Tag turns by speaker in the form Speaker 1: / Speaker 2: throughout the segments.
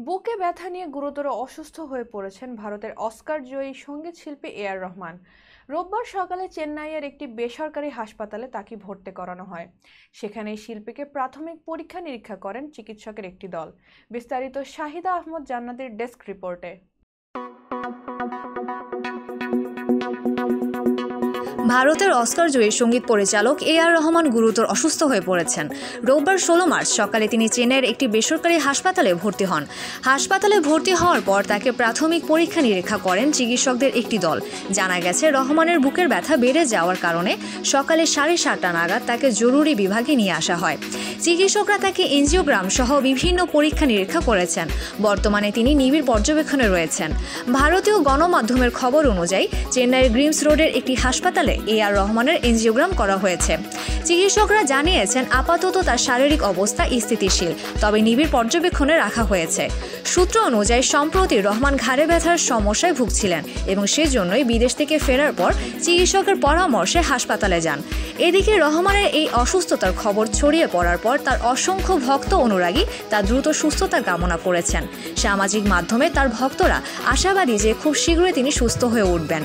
Speaker 1: বুকে ব্যথা নিয়ে গুরুতর অসুস্থ হয়ে পড়েছেন ভারতের অস্কার জয়ী সঙ্গীত শিল্পী এ.আর রহমান। রোববার সকালে চেন্নাইয়ের একটি বেসরকারি হাসপাতালে তাকে ভর্তি করানো হয়। সেখানে শিল্পীকে প্রাথমিক পরীক্ষা নিরীক্ষা করেন চিকিৎসকের একটি দল। বিস্তারিত শাহিদা আহমদ জান্নাতের ডেস্ক রিপোর্টে।
Speaker 2: ভারতের অস্কার জয়ী সঙ্গীত পরিচালক এ.আর রহমান গুরুতর অসুস্থ হয়ে পড়েছেন। রোববার 16 মার্চ সকালে তিনি চেন্নাইয়ের একটি বেসরকারি হাসপাতালে ভর্তি হন। হাসপাতালে ভর্তি হওয়ার পর তাকে প্রাথমিক পরীক্ষা নিরীক্ষা করেন চিকিৎসকদের একটি দল। জানা গেছে, রহমানের বুকের ব্যথা বেড়ে যাওয়ার কারণে সকালে 7:30 নাগাদ তাকে জরুরি বিভাগে নিয়ে আসা হয়। চিকিৎসকরা তাকে এনজিওগ্রাম সহ বিভিন্ন পরীক্ষা নিরীক্ষা করেছেন। বর্তমানে তিনি নিবিড় পর্যবেক্ষণে রয়েছেন। ভারতীয় গণমাধ্যমের খবর অনুযায়ী চেন্নাইয়ের গ্রিমস রোডের একটি হাসপাতালে এ.আর রহমানের এনজিওগ্রাম করা হয়েছে। চিকিৎসকরা জানিয়েছেন আপাতত তার শারীরিক অবস্থা স্থিতিশীল, তবে নিবিড় পর্যবেক্ষণে রাখা হয়েছে। সূত্র অনুযায়ী সম্প্রতি রহমান ঘাড়ে ব্যথার সমস্যায় ভুগছিলেন এবং সেজন্যই বিদেশ থেকে ফেরার পর চিকিৎসকের পরামর্শে হাসপাতালে যান। এদিকে রহমানের এই অসুস্থতার খবর ছড়িয়ে পড়ার পর তার অসংখ্য ভক্ত অনুরাগী তার দ্রুত সুস্থতার কামনা করেছেন। সামাজিক মাধ্যমে তার ভক্তরা আশাবাদী যে খুব শীঘ্রই তিনি সুস্থ হয়ে উঠবেন।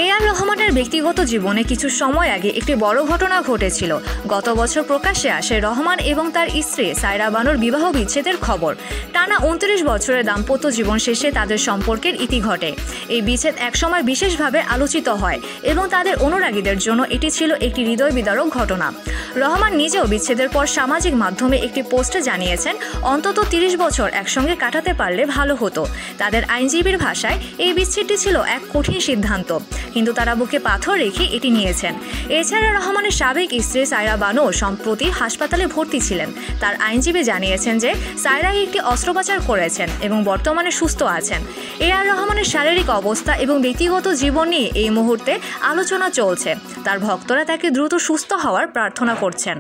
Speaker 2: এ.আর রহমানের ব্যক্তিগত জীবনে কিছু সময় আগে একটি বড় ঘটনা ঘটেছিল। গত বছর প্রকাশ্যে আসে রহমান এবং তার স্ত্রী সায়রা বানুর বিবাহ বিচ্ছেদের খবর। টানা 29 বছরের দাম্পত্য জীবন শেষে তাদের সম্পর্কের ইতি ঘটে। এই বিচ্ছেদ একসময় বিশেষভাবে আলোচিত হয় এবং তাদের অনুরাগীদের জন্য এটি ছিল একটি হৃদয় বিদারক ঘটনা। রহমান নিজেও বিচ্ছেদের পর সামাজিক মাধ্যমে একটি পোস্টে জানিয়েছেন, অন্তত 30 বছর একসঙ্গে কাটাতে পারলে ভালো হতো। তাদের আইনজীবীর ভাষায় এই বিচ্ছেদটি ছিল এক কঠিন সিদ্ধান্ত, কিন্তু তারা বুকে পাথর রেখে এটি নিয়েছেন। এছাড়া রহমানের সাবেক স্ত্রী সায়রা বানু সম্প্রতি হাসপাতালে ভর্তি ছিলেন। তার আইনজীবী জানিয়েছেন যে সায়রা একটি অস্ত্রোপচার করেছেন এবং বর্তমানে সুস্থ আছেন। এ.আর রহমানের শারীরিক অবস্থা এবং ব্যক্তিগত জীবন নিয়ে এই মুহূর্তে আলোচনা চলছে। তার ভক্তরা তাকে দ্রুত সুস্থ হওয়ার প্রার্থনা করছেন।